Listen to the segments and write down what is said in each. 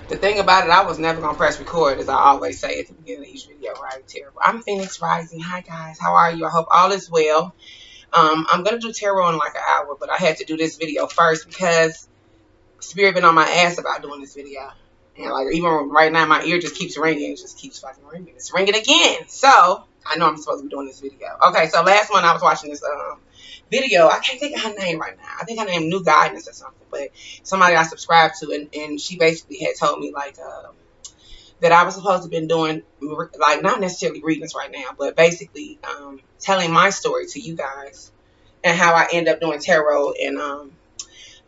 The thing about it, I was never gonna press record, as I always say at the beginning of each video, right? Terrible. I'm Phoenix Rising. Hi guys, how are you? I hope all is well. I'm gonna do tarot in like an hour, but I had to do this video first because Spirit been on my ass about doing this video. And like even right now, my ear just keeps ringing. It just keeps fucking ringing. It's ringing again. So I know I'm supposed to be doing this video. Okay, so last month I was watching this video. I can't think of her name right now. I think her name New Guidance or something. But somebody I subscribed to, and she basically had told me like that I was supposed to have been doing like not necessarily readings right now, but basically telling my story to you guys and how I end up doing tarot and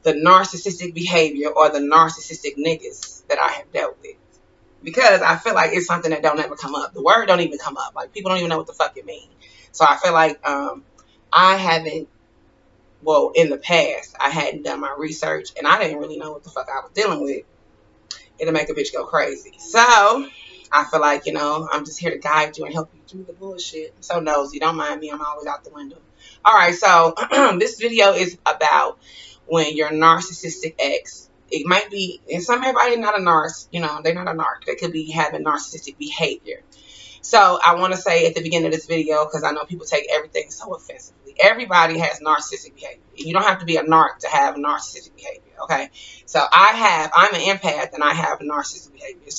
the narcissistic behavior or the narcissistic niggas that I have dealt with. Because I feel like it's something that don't ever come up. The word don't even come up. Like people don't even know what the fuck it means. So I feel like I haven't, well, in the past, I hadn't done my research and I didn't really know what the fuck I was dealing with. It'll make a bitch go crazy. So I feel like, you know, I'm just here to guide you and help you through the bullshit. I'm so nosy. Don't mind me. I'm always out the window. All right. So this video is about when your narcissistic ex, it might be, and some everybody not a narc, you know, they're not a narc. They could be having narcissistic behavior. So I want to say at the beginning of this video, because I know people take everything so offensively. Everybody has narcissistic behavior. You don't have to be a narc to have narcissistic behavior. Okay. So I'm an empath and I have narcissistic behavior. It's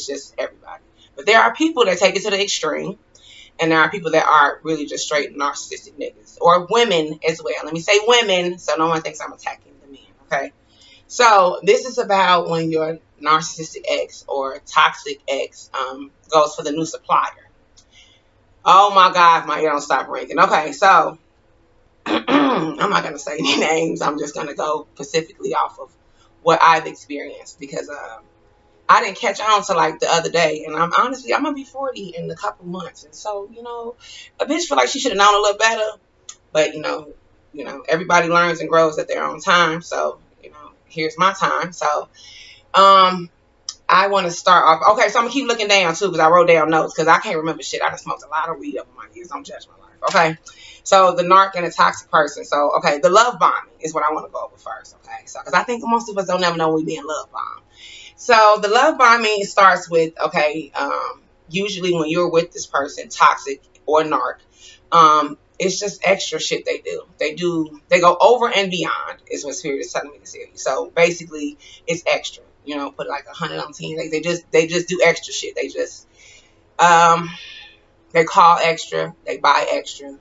just everybody. But there are people that take it to the extreme. And there are people that are really just straight narcissistic niggas. Or women as well. Let me say women so no one thinks I'm attacking the men. Okay. So this is about when your narcissistic ex or toxic ex goes for the new supplier. Oh my God, my ear don't stop ringing. Okay, so I'm not going to say any names. I'm just going to go specifically off of what I've experienced because I didn't catch on to like the other day. And I'm going to be 40 in a couple months. And so, you know, a bitch feel like she should have known a little better. But, you know, everybody learns and grows at their own time. So, you know, here's my time. So, I want to start off. Okay, so I'm going to keep looking down, too, because I wrote down notes, because I can't remember shit. I done smoked a lot of weed over my years. Don't judge my life, okay? So, the narc and the toxic person. So, okay, the love bombing is what I want to go over first, okay? So, because I think most of us don't ever know we being love bombed. So, the love bombing starts with, okay, usually when you're with this person, toxic or narc, it's just extra shit they do. They go over and beyond, is what Spirit is telling me to tell you. So, basically, it's extra. You know, put like 100 on 10. They just do extra shit. They just they call extra, they buy extra,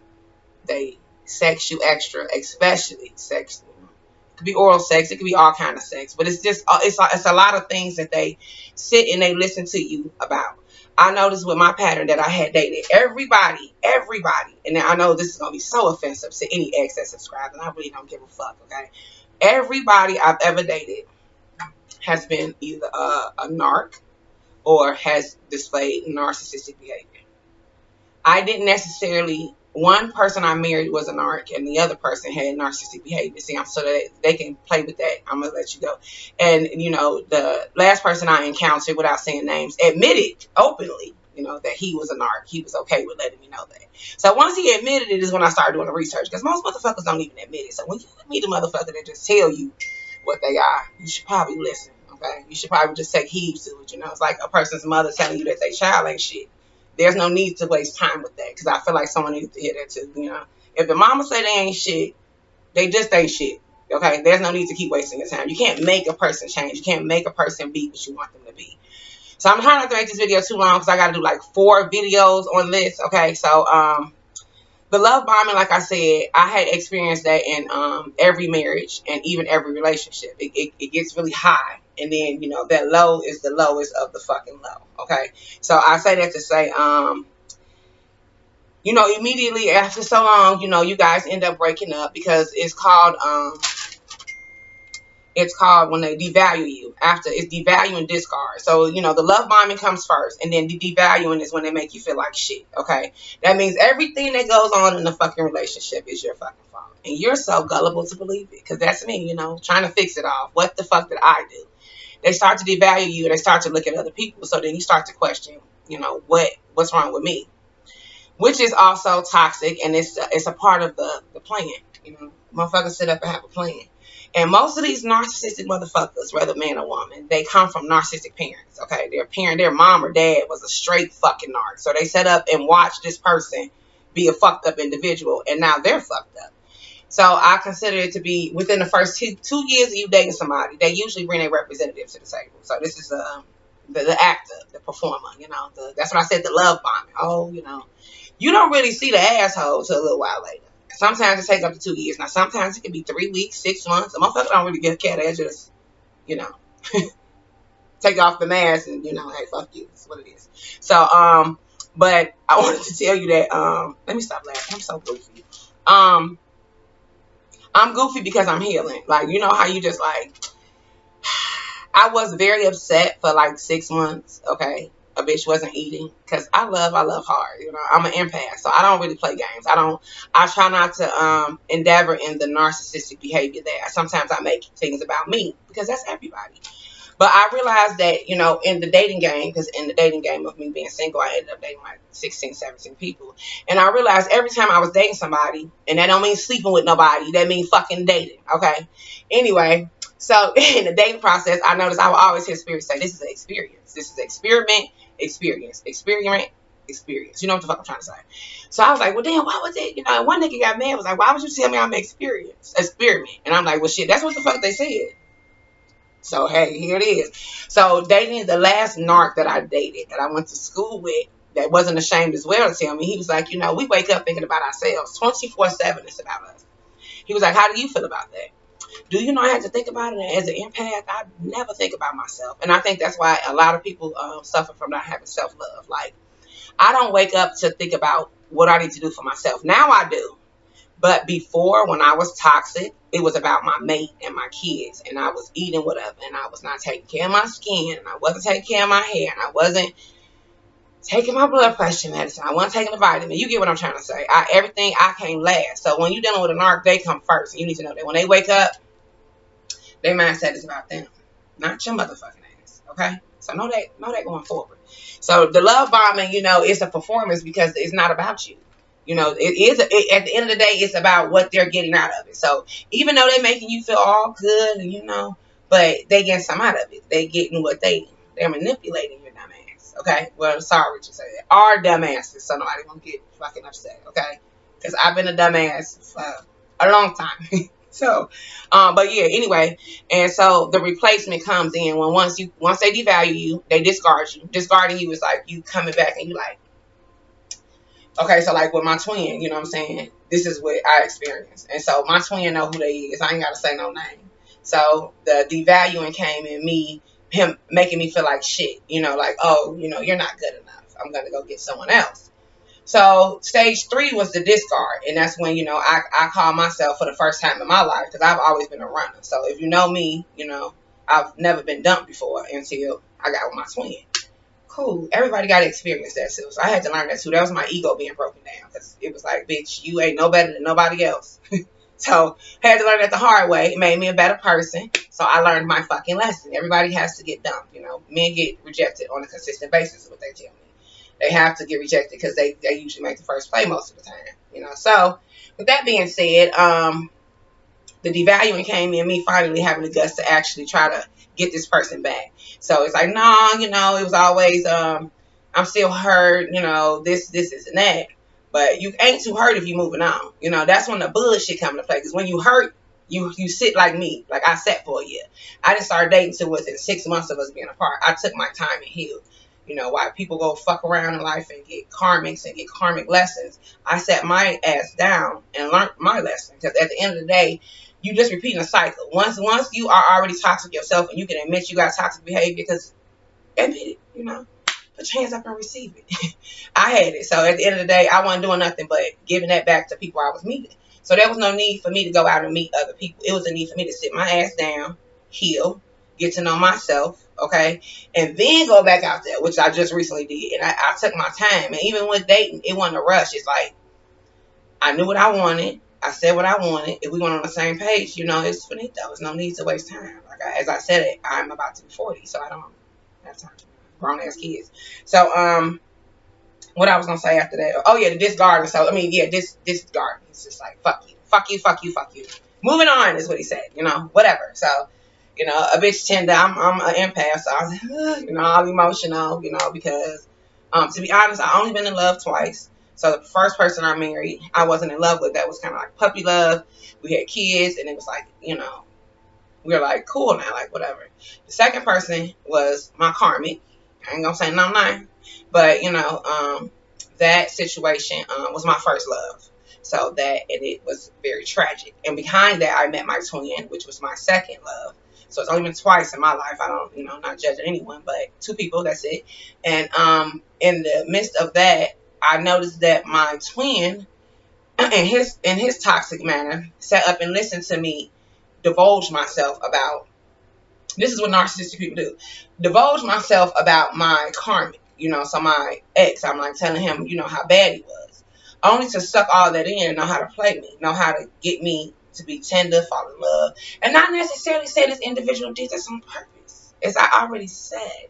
they sex you extra, especially sex. It could be oral sex, it could be all kind of sex, but it's just it's a lot of things that they sit and they listen to you about. I noticed with my pattern that I had dated everybody, and I know this is gonna be so offensive to any ex that subscribes, and I really don't give a fuck. Okay, everybody I've ever dated has been either a narc or has displayed narcissistic behavior. I didn't necessarily, one person I married was a narc and the other person had narcissistic behavior. See, so that they can play with that. I'm going to let you go. And, you know, the last person I encountered, without saying names, admitted openly, you know, that he was a narc. He was okay with letting me know that. So once he admitted it is when I started doing the research, because most motherfuckers don't even admit it. So when you meet a motherfucker that just tell you what they are, you should probably listen. Okay, you should probably just take heed to it. You know, it's like a person's mother telling you that their child ain't shit. There's no need to waste time with that, because I feel like someone needs to hear that too. You know, if the mama say they ain't shit, they just ain't shit. Okay, there's no need to keep wasting your time. You can't make a person change. You can't make a person be what you want them to be. So I'm trying not to make this video too long because I got to do like 4 videos on this. Okay, so the love bombing, like I said, I had experienced that in every marriage and even every relationship. It gets really high. And then, you know, that low is the lowest of the fucking low. Okay. So I say that to say, you know, immediately after so long, you know, you guys end up breaking up because it's called when they devalue you. After, it's devalue and discard. So, you know, the love bombing comes first, and then the devaluing is when they make you feel like shit. Okay. That means everything that goes on in the fucking relationship is your fucking fault. And you're so gullible to believe it. Because that's me, you know, trying to fix it off. What the fuck did I do? They start to devalue you. They start to look at other people. So then you start to question, you know, what's wrong with me? Which is also toxic, and it's a part of the plan. You know, motherfuckers sit up and have a plan. And most of these narcissistic motherfuckers, whether man or woman, they come from narcissistic parents. Okay, their mom or dad was a straight fucking narc. So they set up and watched this person be a fucked up individual, and now they're fucked up. So I consider it to be within the first two years of you dating somebody, they usually bring a representative to the table. So this is the actor, the performer. That's what I said, the love bombing. Oh, you don't really see the asshole till a little while later. Sometimes it takes up to 2 years. Now, sometimes it can be 3 weeks, 6 months. A motherfucker don't really give a cat. They just, you know, take off the mask and, hey, fuck you. That's what it is. So, but I wanted to tell you that, let me stop laughing. I'm so goofy. I'm goofy because I'm healing. Like, you know how you just like, I was very upset for like 6 months, okay? A bitch wasn't eating because I love hard. I'm an empath, so I don't really play games. I try not to endeavor in the narcissistic behavior there. Sometimes I make things about me because that's everybody. But I realized that, in the dating game, because in the dating game of me being single, I ended up dating like 16, 17 people. And I realized every time I was dating somebody, and that don't mean sleeping with nobody, that means fucking dating, okay? Anyway, so in the dating process, I noticed I would always hear spirits say, this is an experience. This is an experiment, experience. Experiment, experience. You know what the fuck I'm trying to say? So I was like, well, damn, why was it? One nigga got mad, was like, why would you tell me I'm an experiment? And I'm like, well, shit, that's what the fuck they said. So, hey, here it is. So, dating the last narc that I dated, that I went to school with, that wasn't ashamed as well to tell me, he was like, we wake up thinking about ourselves. 24/7 it's about us. He was like, how do you feel about that? Do you know I had to think about it as an empath? I never think about myself. And I think that's why a lot of people suffer from not having self-love. Like, I don't wake up to think about what I need to do for myself. Now I do. But before, when I was toxic, it was about my mate and my kids. And I was eating whatever. And I was not taking care of my skin. And I wasn't taking care of my hair. And I wasn't taking my blood pressure medicine. I wasn't taking the vitamin. You get what I'm trying to say. Everything, I came last. So when you're dealing with a narc, they come first. And you need to know that when they wake up, their mindset is about them. Not your motherfucking ass. Okay? So know that going forward. So the love bombing, it's a performance because it's not about you. At the end of the day, it's about what they're getting out of it. So even though they're making you feel all good, but they getting some out of it. They getting they're manipulating your dumb ass. Okay? Well, sorry to say that. Our dumb asses, so nobody won't get fucking upset. Okay? Because I've been a dumb ass for a long time. So, but yeah, anyway, and so the replacement comes in when once they devalue you, they discard you. Discarding you is like you coming back and you like, okay, so like with my twin, you know what I'm saying? This is what I experienced. And so my twin know who they is. I ain't got to say no name. So the devaluing came in him making me feel like shit, like, oh, you're not good enough. I'm going to go get someone else. So stage 3 was the discard. And that's when, I call myself for the first time in my life because I've always been a runner. So if you know me, I've never been dumped before until I got with my twin. Cool. Everybody got to experience that too. So I had to learn that too. That was my ego being broken down because it was like, bitch, you ain't no better than nobody else. So I had to learn that the hard way. It made me a better person. So I learned my fucking lesson. Everybody has to get dumped. Men get rejected on a consistent basis is what they tell me. They have to get rejected because they usually make the first play most of the time. So with that being said, the devaluing came in me finally having the guts to actually try to get this person back. So it's like, no, it was always, I'm still hurt, this isn't that. But you ain't too hurt if you moving on. That's when the bullshit come into play. Because when you hurt, you sit like me. Like I sat for a year. I didn't start dating until within 6 months of us being apart. I took my time and healed. Why people go fuck around in life and get karmics and get karmic lessons. I sat my ass down and learned my lesson. Because at the end of the day, you just repeating a cycle. Once you are already toxic yourself and you can admit you got toxic behavior, because admit it, put your hands up and receive it. I had it. So at the end of the day, I wasn't doing nothing but giving that back to people I was meeting. So there was no need for me to go out and meet other people. It was a need for me to sit my ass down, heal, get to know myself, okay, and then go back out there, which I just recently did. And I took my time. And even with dating, it wasn't a rush. It's like I knew what I wanted. I said what I wanted. If we weren't on the same page, it's finito. There's no need to waste time. As I said it, I'm about to be 40, so I don't have time to grown ass kids. So what I was gonna say after that? Oh yeah, the discarding. So I mean, yeah, this discarding. It's just like fuck you, fuck you, fuck you, fuck you. Moving on is what he said, whatever. So, a bitch tender. I'm an empath, so I was, all emotional, because, to be honest, I only been in love twice. So the first person I married, I wasn't in love with. That was kind of like puppy love. We had kids, and it was like, we were like cool now, like whatever. The second person was my karmic. I ain't gonna say no name, but that situation was my first love. So and it was very tragic. And behind that, I met my twin, which was my second love. So it's only been twice in my life. I don't, not judging anyone, but two people, that's it. And in the midst of that, I noticed that my twin, in his toxic manner, sat up and listened to me divulge myself about, this is what narcissistic people do, divulge myself about my karmic, so my ex, I'm like telling him, how bad he was, only to suck all that in and know how to play me, know how to get me to be tender, fall in love, and not necessarily say this individual did this on purpose. As I already said,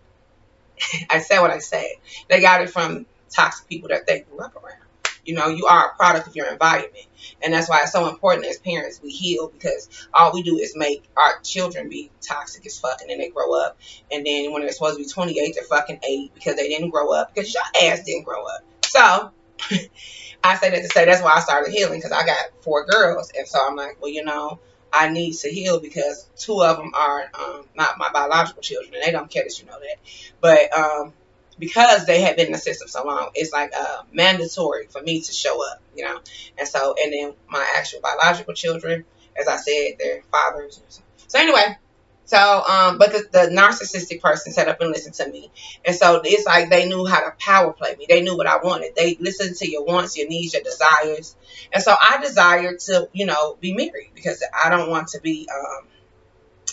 I said what I said. They got it from toxic people that they grew up around. You are a product of your environment. And that's why it's so important as parents we heal, because all we do is make our children be toxic as fuck, and then they grow up. And then when they're supposed to be 28, they're fucking 8 because they didn't grow up, because your ass didn't grow up. So I say that to say that's why I started healing, because I got 4 girls. And so I'm like, well, I need to heal because 2 of them are not my biological children, and they don't care that you know that. But because they had been in the system so long, it's like mandatory for me to show up, and then my actual biological children, as I said, their fathers. So anyway, but the narcissistic person sat up and listened to me. And so it's like they knew how to power play me. They knew what I wanted. They listened to your wants, your needs, your desires. And so I desired to, be married, because I don't want to be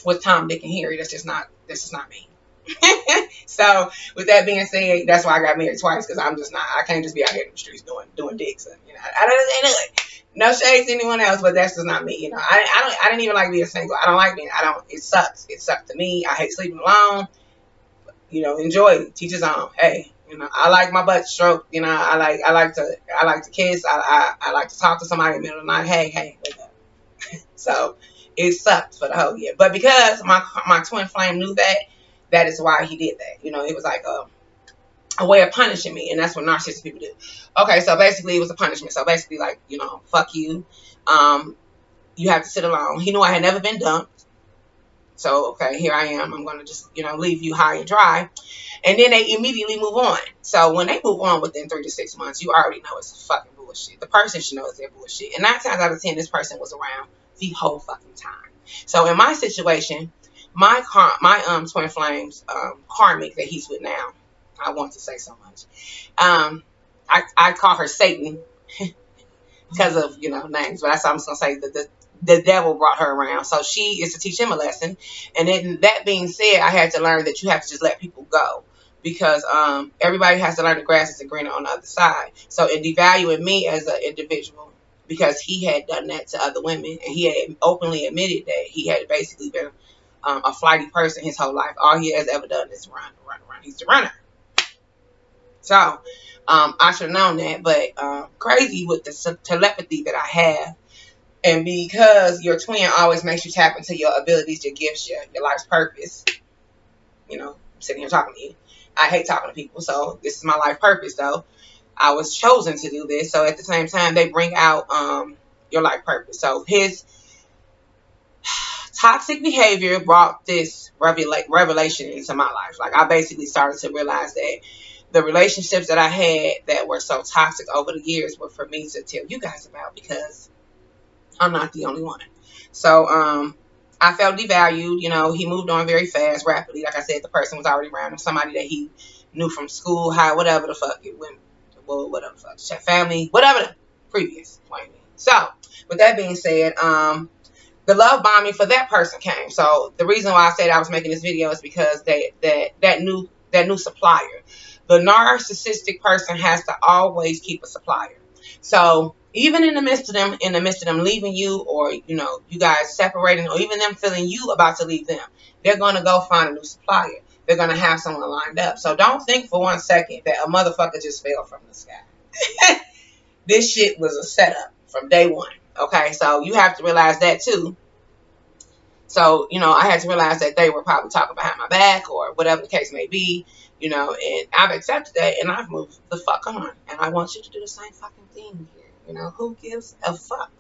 with Tom, Dick, and Harry. This is not me. So with that being said, that's why I got married twice, because I can't just be out here in the streets doing dicks. And, I don't, no shade to anyone else, but that's just not me. I didn't even like being single. I don't like being, it sucks. It sucks to me. I hate sleeping alone. Enjoy it. Teach his own. Hey, I like my butt stroked. I like to kiss. I like to talk to somebody in the middle of the night. Hey, wake up. So it sucked for the whole year. But because my twin flame knew that is why he did that. It was like a way of punishing me, and that's what narcissistic people do. Okay, so basically it was a punishment. So basically, like, fuck you. You have to sit alone. He knew I had never been dumped. So, okay, here I am. I'm going to just, leave you high and dry. And then they immediately move on. So when they move on within 3 to 6 months, you already know it's fucking bullshit. The person should know it's their bullshit. And 9 times out of 10, this person was around the whole fucking time. So in my situation, my twin flames karmic that he's with now, I want to say so much. I call her Satan because of names, but that's what I'm just gonna say. The devil brought her around, so she is to teach him a lesson. And then that being said, I had to learn that you have to just let people go, because everybody has to learn the grass is greener on the other side. So in devaluing me as an individual, because he had done that to other women, and he had openly admitted that he had basically been a flighty person his whole life. All he has ever done is run. He's the runner. So I should have known that, but crazy with the telepathy that I have. And because your twin always makes you tap into your abilities, your gifts, your life's purpose. I'm sitting here talking to you. I hate talking to people, so this is my life purpose, though. I was chosen to do this. So at the same time, they bring out your life purpose. So his toxic behavior brought this revelation into my life. Like, I basically started to realize that the relationships that I had that were so toxic over the years were for me to tell you guys about, because I'm not the only one. So I felt devalued. He moved on very fast, rapidly. Like I said, the person was already around him, somebody that he knew from school, high, whatever the fuck it went, well, whatever the fuck, family, whatever the previous point. So with that being said, the love bombing for that person came. So the reason why I said I was making this video is because that new supplier. The narcissistic person has to always keep a supplier. So even in the midst of them leaving you, or you guys separating, or even them feeling you about to leave them, they're going to go find a new supplier. They're going to have someone lined up. So don't think for 1 second that a motherfucker just fell from the sky. This shit was a setup from day one. Okay, so you have to realize that too. So, I had to realize that they were probably talking behind my back or whatever the case may be, and I've accepted that and I've moved the fuck on. And I want you to do the same fucking thing here. Who gives a fuck?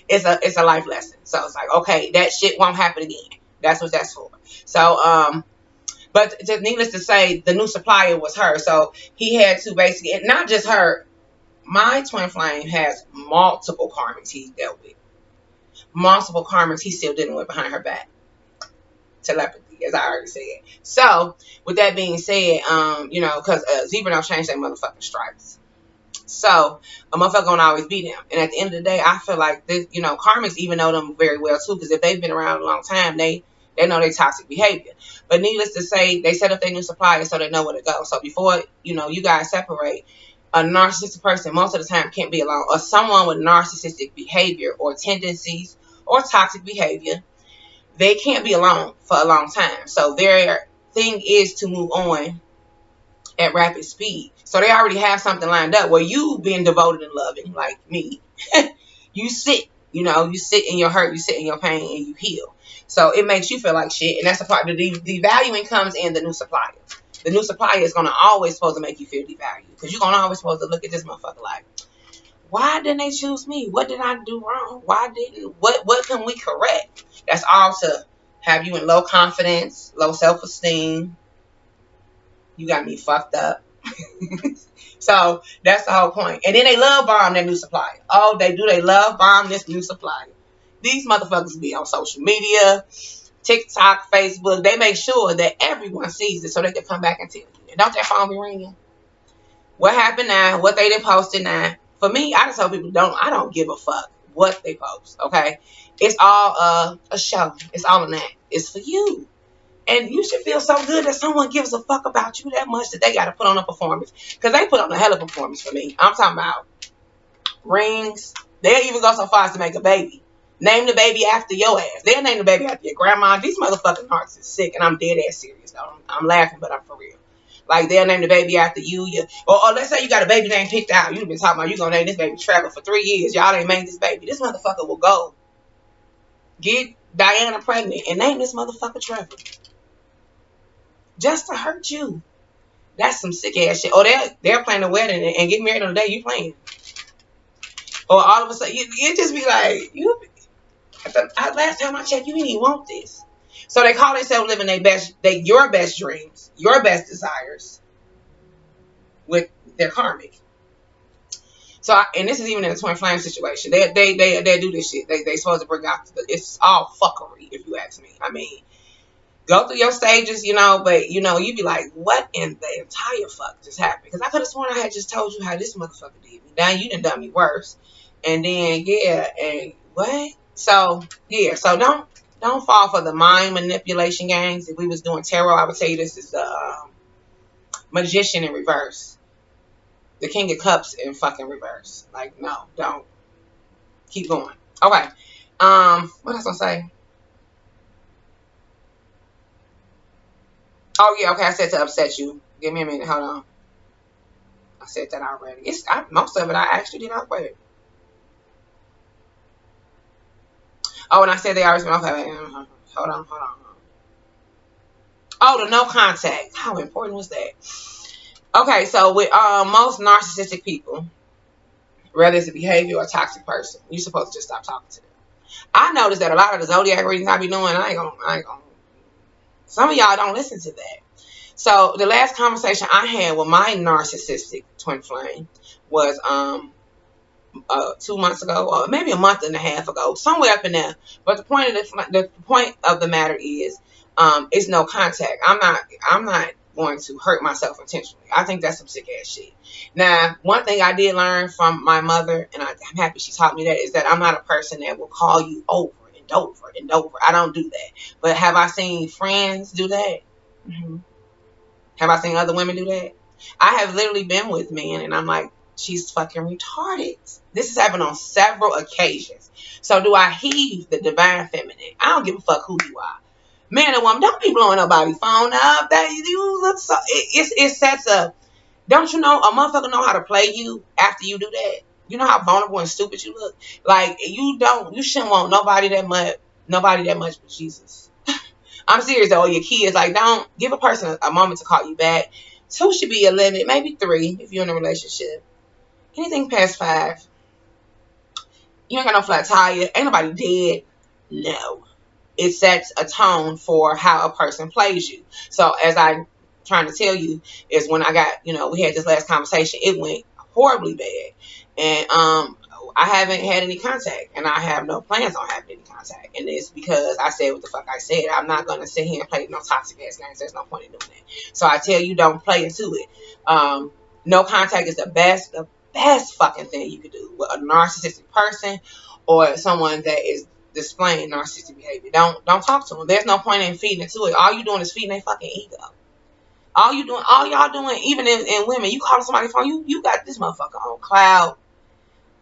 It's a life lesson. So it's like, okay, that shit won't happen again. That's what that's for. So, but needless to say, the new supplier was her. So he had to basically, and not just her, my twin flame has multiple karmas he's dealt with. Multiple karmas he's still dealing with behind her back. Telepathy, as I already said. So, with that being said, because zebra don't change their motherfucking stripes. So, a motherfucker gonna always be them. And at the end of the day, I feel like this, karmics even know them very well too, because if they've been around a long time, they know their toxic behavior. But needless to say, they set up their new supplier so they know where to go. So before, you guys separate, a narcissistic person most of the time can't be alone. Or someone with narcissistic behavior or tendencies or toxic behavior, they can't be alone for a long time. So their thing is to move on at rapid speed. So they already have something lined up where you being devoted and loving, like me. You sit, you sit in your hurt, you sit in your pain, and you heal. So it makes you feel like shit. And that's the part. The valuing comes in the new supplier. The new supplier is going to always supposed to make you feel devalued. Because you're going to always supposed to look at this motherfucker like, why didn't they choose me? What did I do wrong? What can we correct? That's all to have you in low confidence, low self-esteem. You got me fucked up. So that's the whole point. And then they love bomb their new supplier. Oh, they do. They love bomb this new supplier. These motherfuckers be on social media, TikTok, Facebook. They make sure that everyone sees it so they can come back and tell you. And don't their phone be ringing? What happened now? What they done posted now? For me, I just tell people I don't give a fuck what they post. Okay, it's all a show. It's all an act. It's for you. And you should feel so good that someone gives a fuck about you that much that they got to put on a performance. Because they put on a hell of a performance for me. I'm talking about rings. They'll even go so far as to make a baby. Name the baby after your ass. They'll name the baby after your grandma. These motherfucking hearts is sick. And I'm dead ass serious, though. I'm laughing, but I'm for real. Like, they'll name the baby after you. Or let's say you got a baby name picked out. You've been talking about you going to name this baby Trevor for 3 years. Y'all ain't made this baby. This motherfucker will go get Diana pregnant and name this motherfucker Trevor. Just to hurt you. That's some sick ass shit. Or they're planning a wedding and get married on the day you playing. Or all of a sudden, you just be like, last time I checked, you didn't even want this. So they call themselves living your best dreams, your best desires with their karmic. So, and this is even in a twin flame situation. They do this shit. They supposed to bring out, it's all fuckery, if you ask me. I mean, go through your stages, but, you be like, what in the entire fuck just happened? Because I could have sworn I had just told you how this motherfucker did me. Now you done me worse. And then, and what? So, so don't fall for the mind manipulation games. If we was doing tarot, I would tell you this is the magician in reverse. The King of Cups in fucking reverse. Like, no, don't. Keep going. Okay. What else I gonna say? Oh, yeah, okay, I said to upset you. Give me a minute, hold on. I said that already. Most of it I actually did already. Oh, and I said they always been, okay, hold on. Oh, the no contact. How important was that? Okay, so with most narcissistic people, whether it's a behavior or a toxic person, you're supposed to just stop talking to them. I noticed that a lot of the zodiac readings I be doing, I ain't gonna. Some of y'all don't listen to that. So the last conversation I had with my narcissistic twin flame was 2 months ago, or maybe a month and a half ago, somewhere up in there. But the point of the matter is, it's no contact. I'm not going to hurt myself intentionally. I think that's some sick ass shit. Now, one thing I did learn from my mother, and I'm happy she taught me that, is that I'm not a person that will call you over and over and over. I don't do that. But have I seen friends do that? Mm-hmm. Have I seen other women do that? I have literally been with men, and I'm like, she's fucking retarded. This has happened on several occasions. So do I heave the divine feminine? I don't give a fuck who you are. Man or woman, don't be blowing nobody's phone up. That you look so it sets up. Don't you know a motherfucker know how to play you after you do that? You know how vulnerable and stupid you look? Like, you shouldn't want nobody that much but Jesus. I'm serious though, your kids, like, don't give a person a moment to call you back. 2 should be a limit, maybe 3 if you're in a relationship. Anything past 5, you ain't got no flat tire, ain't nobody dead. No. It sets a tone for how a person plays you. So as I'm trying to tell you is when I got, we had this last conversation, it went horribly bad. And I haven't had any contact, and I have no plans on having any contact. And it's because I said what the fuck I said. I'm not going to sit here and play no toxic ass games. There's no point in doing that. So I tell you, don't play into it. No contact is the best fucking thing you could do with a narcissistic person or someone that is displaying narcissistic behavior. Don't talk to them. There's no point in feeding into it. All you doing is feeding their fucking ego. All y'all doing, even in women, you call somebody's phone, you got this motherfucker on cloud.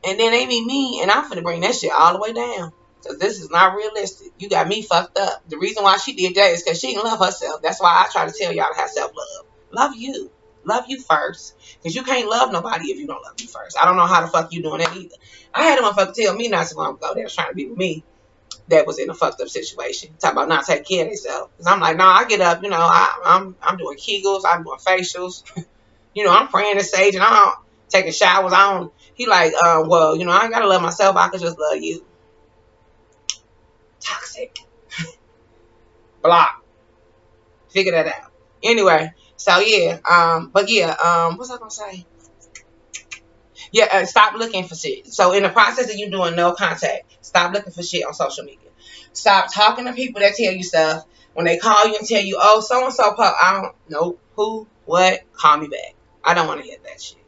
And then they be me, and I'm finna bring that shit all the way down. Because this is not realistic. You got me fucked up. The reason why she did that is because she didn't love herself. That's why I try to tell y'all to have self-love. Love you. Love you first. Because you can't love nobody if you don't love you first. I don't know how the fuck you doing that either. I had a motherfucker tell me not so long ago that was trying to be with me that was in a fucked up situation. Talk about not taking care of themselves. Because I'm like, nah, I get up, I'm doing Kegels, I'm doing facials. I'm praying to sage, and I'm taking showers. He like, well, I ain't gotta love myself. I could just love you. Toxic. Block. Figure that out. Anyway, so yeah, what's I gonna say? Yeah, stop looking for shit. So in the process of you doing no contact, stop looking for shit on social media. Stop talking to people that tell you stuff. When they call you and tell you, oh, so-and-so, I don't know who, what, call me back. I don't want to hear that shit.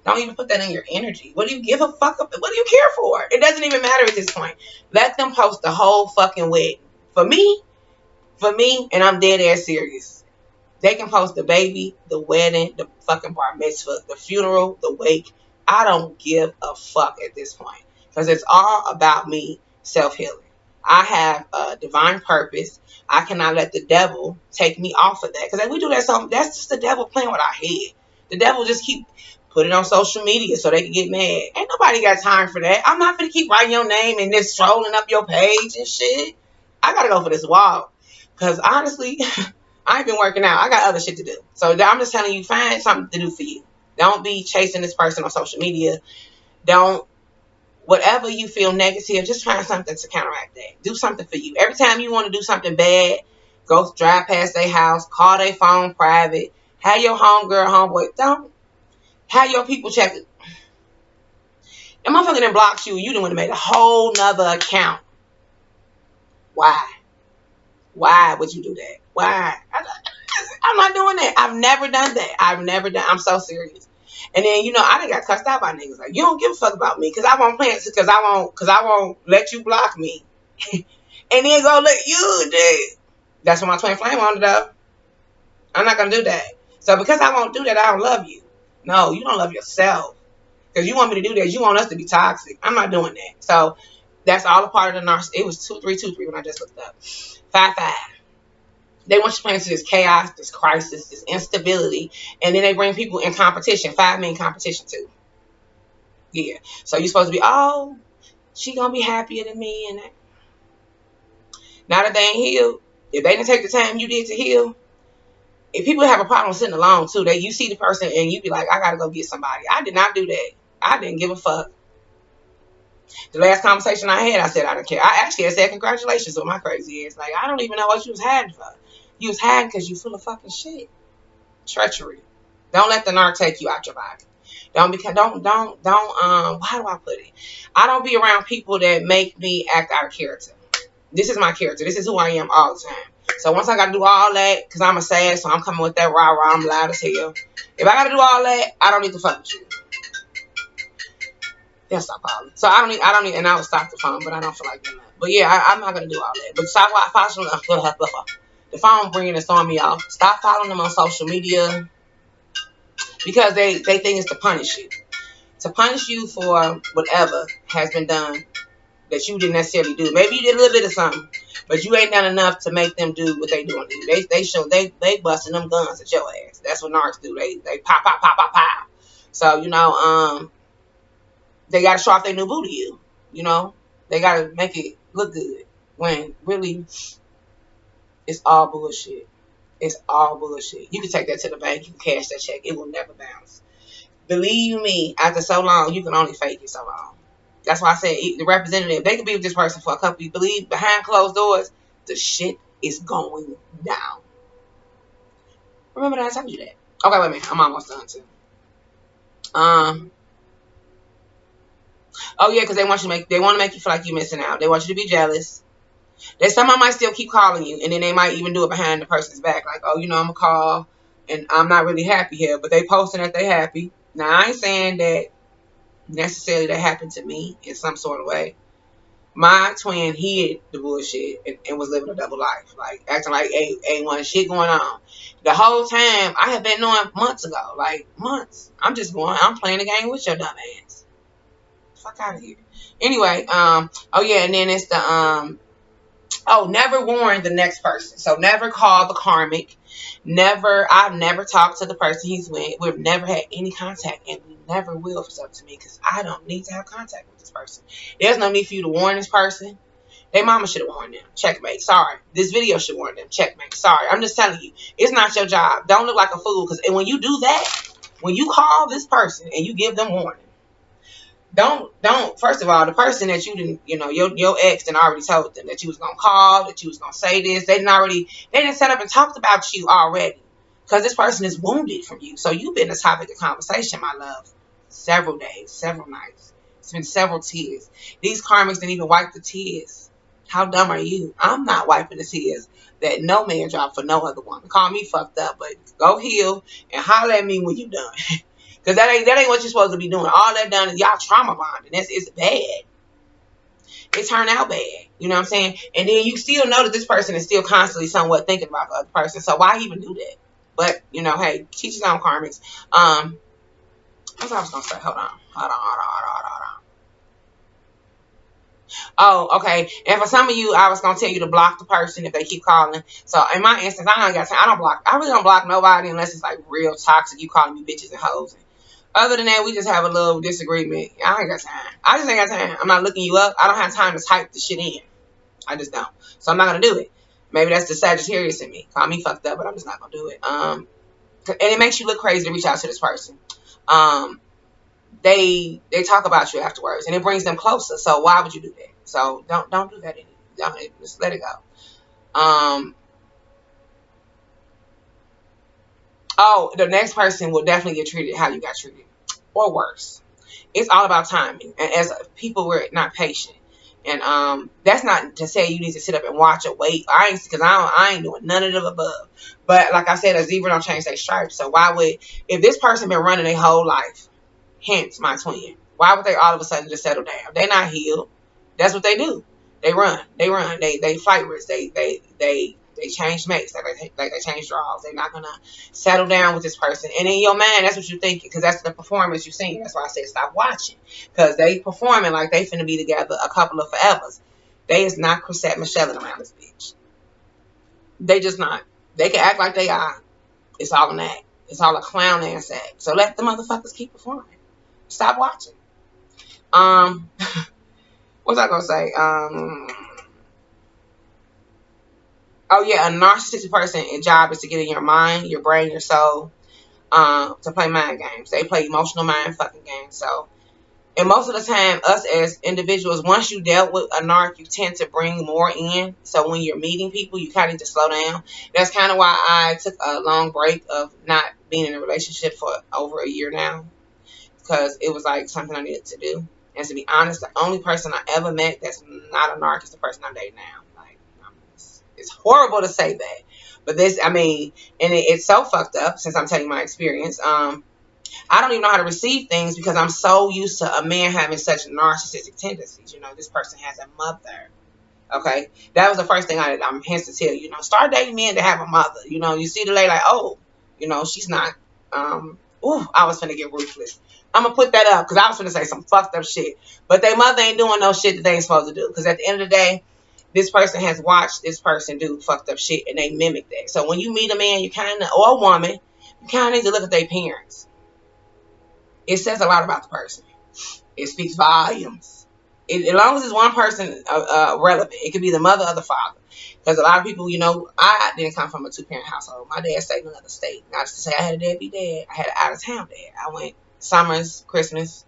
Don't even put that in your energy. What do you give a fuck up? What do you care for? It doesn't even matter at this point. Let them post the whole fucking wedding. For me, and I'm dead ass serious. They can post the baby, the wedding, the fucking bar mitzvah, the funeral, the wake. I don't give a fuck at this point. Because it's all about me self-healing. I have a divine purpose. I cannot let the devil take me off of that. Because if we do that, that's just the devil playing with our head. The devil just keep put it on social media so they can get mad. Ain't nobody got time for that. I'm not going to keep writing your name and just strolling up your page and shit. I got to go for this walk. Because honestly, I ain't been working out. I got other shit to do. So I'm just telling you, find something to do for you. Don't be chasing this person on social media. Whatever you feel negative, just find something to counteract that. Do something for you. Every time you want to do something bad, go drive past their house, call their phone private, have your homegirl, homeboy. Don't have your people check it. The motherfucker then blocks you. You done would have made a whole nother account. Why? Why would you do that? Why? I'm not doing that. I've never done that. I'm so serious. And then, I done got cussed out by niggas. Like, you don't give a fuck about me because I won't play it because I won't let you block me. And then go let you do it. That's what my twin flame wanted up. I'm not going to do that. So because I won't do that, I don't love you. No, you don't love yourself. Because you want me to do that. You want us to be toxic. I'm not doing that. So that's all a part of the narcissist. It was 2323 when I just looked up. 55. They want you to play into this chaos, this crisis, this instability, and then they bring people in competition. 5 men competition too. Yeah. So you're supposed to be, oh, she gonna be happier than me, and that. Now that they ain't healed, if they didn't take the time you did to heal, if people have a problem sitting alone too, you see the person and you be like, I gotta go get somebody. I did not do that. I didn't give a fuck. The last conversation I had, I said I didn't care. I actually had said congratulations with my crazy ass. Like, I don't even know what you was hiding for. You was hiding because you full of fucking shit. Treachery. Don't let the narc take you out your body. How do I put it? I don't be around people that make me act out of character. This is my character. This is who I am all the time. So once I got to do all that, because I'm a sad, so I'm coming with that rah-rah, I'm loud as hell. If I got to do all that, I don't need to fuck with you. They'll stop calling. So I don't need, and I would stop the phone, but I don't feel like doing that. But yeah, I'm not going to do all that. But stop following the phone bringing and throwing me off. Stop following them on social media because they think it's to punish you. To punish you for whatever has been done that you didn't necessarily do. Maybe you did a little bit of something, but you ain't done enough to make them do what they doing to you. They busting them guns at your ass. That's what narcs do. They pop. So, they got to show off their new boo to you. You know, they got to make it look good when really it's all bullshit. It's all bullshit. You can take that to the bank. You can cash that check. It will never bounce. Believe me, after so long, you can only fake it so long. That's why I said the representative, they could be with this person for a couple of believe behind closed doors, the shit is going down. Remember that I told you that. Okay, wait a minute. I'm almost done too. Oh yeah, because they want to make you feel like you're missing out. They want you to be jealous. Someone might still keep calling you, and then they might even do it behind the person's back, like, oh, I'm gonna call, and I'm not really happy here, but they posting that they happy. Now I ain't saying that necessarily that happened to me in some sort of way. My twin hid the bullshit and was living a double life, like acting like ain't one shit going on. The whole time I had been knowing months ago, like months. I'm playing the game with your dumb ass. Fuck out of here. Anyway, oh yeah, and then it's the never warn the next person. So never call the karmic. I've never talked to the person he's with. We've never had any contact, and we never will if it's up to me, because I don't need to have contact with this person. There's no need for you to warn this person. Their mama should have warned them. Checkmate. Sorry. This video should warn them. Checkmate. Sorry. I'm just telling you. It's not your job. Don't look like a fool, because when you do that, when you call this person and you give them warning, don't first of all, the person that you didn't, your ex didn't already told them that you was gonna call, that you was gonna say this. They didn't set up and talked about you already, because this person is wounded from you. So you've been the topic of conversation, my love, several days, several nights. It's been several tears. These karmics didn't even wipe the tears. How dumb are you? I'm not wiping the tears that no man dropped for no other woman. Call me fucked up, but go heal and holler at me when you done. Because that ain't what you're supposed to be doing. All that done is y'all trauma bonding. It's bad. It turned out bad. You know what I'm saying? And then you still know that this person is still constantly somewhat thinking about the other person. So why even do that? But, hey, teach his own karmics. What I was going to say? Hold on. Oh, okay. And for some of you, I was going to tell you to block the person if they keep calling. So in my instance, I really don't block nobody unless it's like real toxic. You calling me bitches and hoes. Other than that, we just have a little disagreement. I ain't got time. I just ain't got time. I'm not looking you up. I don't have time to type the shit in. I just don't. So I'm not going to do it. Maybe that's the Sagittarius in me. Call me fucked up, but I'm just not going to do it. And it makes you look crazy to reach out to this person. They talk about you afterwards, and it brings them closer. So why would you do that? So don't do that anymore. Just let it go. Oh, the next person will definitely get treated how you got treated, or worse. It's all about timing. And as people, we're not patient. And that's not to say you need to sit up and watch or wait. I ain't doing none of the above. But like I said, a zebra don't change their stripes. So if this person been running their whole life, hence my twin, why would they all of a sudden just settle down? They're not healed. That's what they do. They run. They fight risk. They change mates, like they change draws. They're not gonna settle down with this person. And in your mind, that's what you're thinking, because that's the performance you're seeing. That's why I said stop watching, because they performing like they finna be together a couple of forevers. They is not Chrisette Michelle around this bitch. They just not. They can act like they are. It's all an act. It's all a clown ass act. So let the motherfuckers keep performing. Stop watching. What was I gonna say? Oh yeah, a narcissistic person's job is to get in your mind, your brain, your soul, to play mind games. They play emotional mind fucking games. So, and most of the time, us as individuals, once you dealt with a narc, you tend to bring more in. So when you're meeting people, you kind of need to slow down. That's kind of why I took a long break of not being in a relationship for over a year now, because it was like something I needed to do. And to be honest, the only person I ever met that's not a narc is the person I'm dating now. It's horrible to say that, but it's so fucked up, since I'm telling you my experience. I don't even know how to receive things, because I'm so used to a man having such narcissistic tendencies. This person has a mother. Okay, that was the first thing I'm hence to tell you. Start dating men that have a mother. You see the lady like, oh, she's not. I was finna get ruthless. I'm gonna put that up because I was finna say some fucked up shit, but their mother ain't doing no shit that they ain't supposed to do. Because at the end of the day, this person has watched this person do fucked up shit, and they mimic that. So when you meet a man, or a woman, you kind of need to look at their parents. It says a lot about the person. It speaks volumes. As long as it's one person relevant, it could be the mother or the father. Because a lot of people, you know, I didn't come from a two-parent household. My dad stayed in another state. Not just to say I had a deadbeat dad. I had an out-of-town dad. I went summers, Christmas.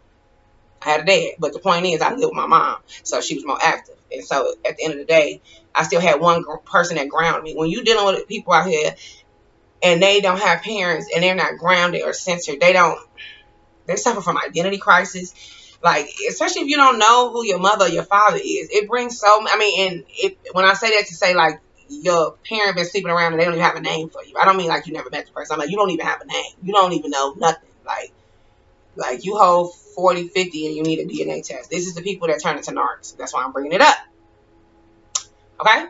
I had a dad. But the point is, I lived with my mom. So she was more active. And so at the end of the day, I still had one person that grounded me. When you're dealing with people out here and they don't have parents and they're not grounded or centered, they suffer from identity crisis. Like, especially if you don't know who your mother or your father is, it brings when I say that to say, like, your parent been sleeping around and they don't even have a name for you. I don't mean like you never met the person. I'm like, you don't even have a name. You don't even know nothing. Like you hold 40, 50 and you need a DNA test. This is the people that turn into narcs. That's why I'm bringing it up. Okay?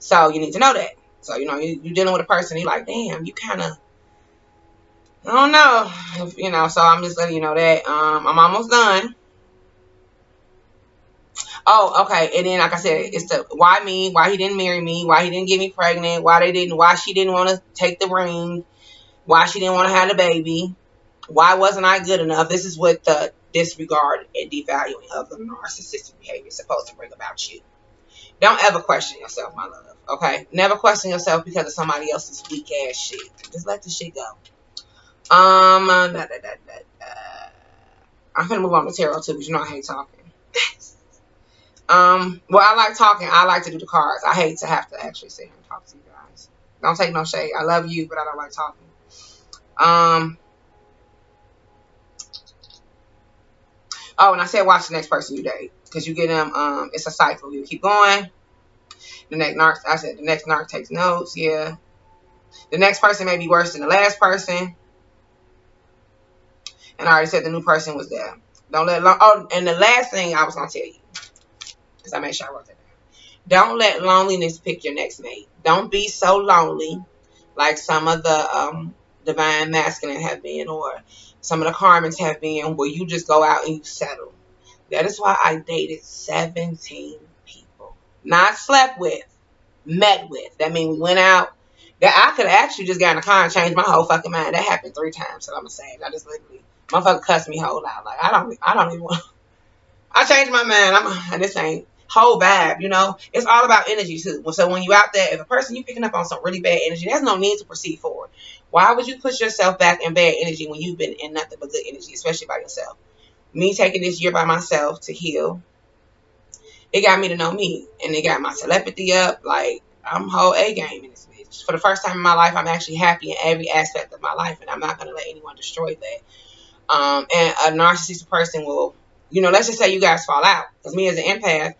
So you need to know that. So, you know, you're dealing with a person, you're like, damn, you kind of, I don't know. You know, so I'm just letting you know that. I'm almost done. Oh, okay. And then, like I said, it's the why me, why he didn't marry me, why he didn't get me pregnant, why she didn't want to take the ring, why she didn't want to have the baby, why wasn't I good enough? This is what the disregard and devaluing of the narcissistic behavior is supposed to bring about you. Don't ever question yourself, my love. Okay? Never question yourself because of somebody else's weak ass shit. Just let the shit go. I'm gonna move on to tarot too, because you know I hate talking. Well, I like talking. I like to do the cards. I hate to have to actually sit here and talk to you guys. Don't take no shade. I love you, but I don't like talking. Oh, and I said watch the next person you date, because you get them. It's a cycle. You keep going. The next narc takes notes. Yeah. The next person may be worse than the last person. And I already said the new person was there. Don't let and the last thing I was gonna tell you, because I made sure I wrote that down. Don't let loneliness pick your next mate. Don't be so lonely like some of the divine masculine have been, or some of the Carmens have been, where you just go out and you settle. That is why I dated 17 people. Not slept with, met with. That means we went out. That I could have actually just got in the car and changed my whole fucking mind. That happened 3 times, so I'm gonna say it. I just literally, motherfucker cussed me whole out. Like, I don't even want. I changed my mind. And this ain't whole vibe, you know. It's all about energy too. So when you out there, if a person you picking up on some really bad energy, there's no need to proceed forward. Why would you push yourself back in bad energy when you've been in nothing but good energy, especially by yourself? Me taking this year by myself to heal, it got me to know me, and it got my telepathy up. Like, I'm whole A game in this bitch. For the first time in my life, I'm actually happy in every aspect of my life, and I'm not gonna let anyone destroy that. And a narcissistic person will, you know, let's just say you guys fall out. Because me as an empath,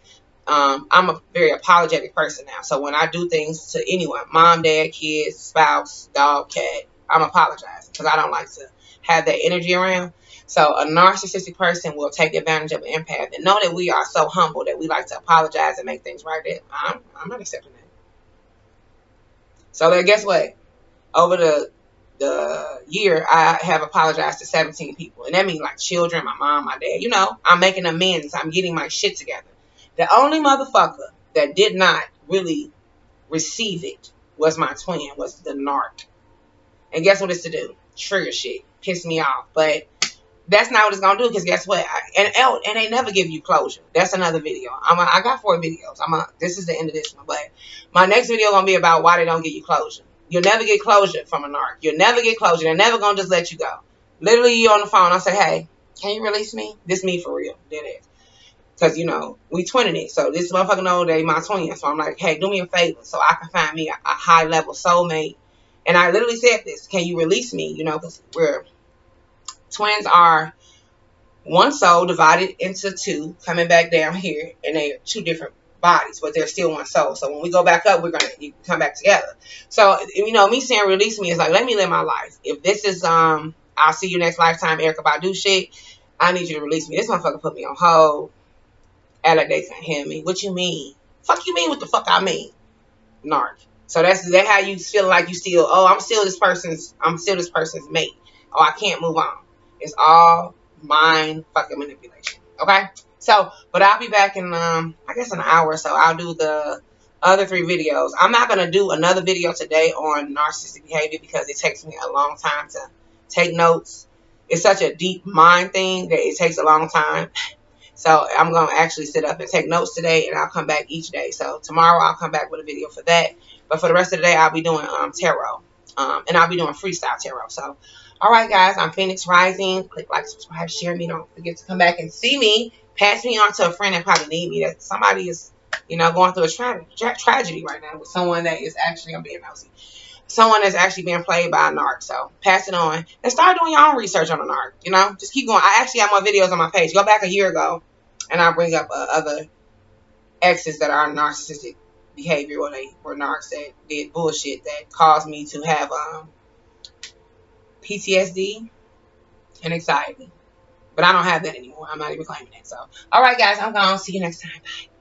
I'm a very apologetic person now. So when I do things to anyone, mom, dad, kids, spouse, dog, cat, I'm apologizing because I don't like to have that energy around. So a narcissistic person will take advantage of an empath and know that we are so humble that we like to apologize and make things right. That I'm not accepting that. So then guess what? Over the year, I have apologized to 17 people. And that means like children, my mom, my dad. You know, I'm making amends. I'm getting my shit together. The only motherfucker that did not really receive it was my twin, was the narc. And guess what it's to do? Trigger shit. Piss me off. But that's not what it's going to do, because guess what? And they never give you closure. That's another video. I got 4 videos. This is the end of this one. But my next video going to be about why they don't get you closure. You'll never get closure from a narc. You'll never get closure. They're never going to just let you go. Literally, you on the phone. I say, hey, can you release me? This me for real. Dead ass. Because, you know, we twinning it. So this motherfucker know they my twin. So I'm like, hey, do me a favor so I can find me a high-level soulmate. And I literally said this. Can you release me? You know, because twins are one soul divided into 2, coming back down here. And they're 2 different bodies, but they're still one soul. So when we go back up, we're going to come back together. So, you know, me saying release me is like, let me live my life. If this is, I'll see you next lifetime, Erykah Badu shit, I need you to release me. This motherfucker put me on hold. Act like they can't hear me. What you mean? Fuck you mean what the fuck I mean? Narc. So that's how you feel like you still, I'm still this person's mate. Oh, I can't move on. It's all mind fucking manipulation. Okay? So, but I'll be back in, I guess an hour or so. I'll do the other 3 videos. I'm not going to do another video today on narcissistic behavior because it takes me a long time to take notes. it's such a deep mind thing that it takes a long time. So I'm going to actually sit up and take notes today, and I'll come back each day. So tomorrow I'll come back with a video for that. But for the rest of the day, I'll be doing tarot. And I'll be doing freestyle tarot. So, all right, guys, I'm Phoenix Rising. Click like, subscribe, share me. Don't forget to come back and see me. Pass me on to a friend that probably need me. That somebody is, going through a tragedy right now with someone that is actually, I'm being nosy, someone that's actually being played by a narc. So pass it on and start doing your own research on a narc. Just keep going. I actually have more videos on my page. Go back a year ago and I'll bring up other exes that are narcissistic behavior, or they were narcs that did bullshit that caused me to have PTSD and anxiety. But I don't have that anymore. I'm not even claiming it. So, all right, guys, I'm gone. See you next time. Bye.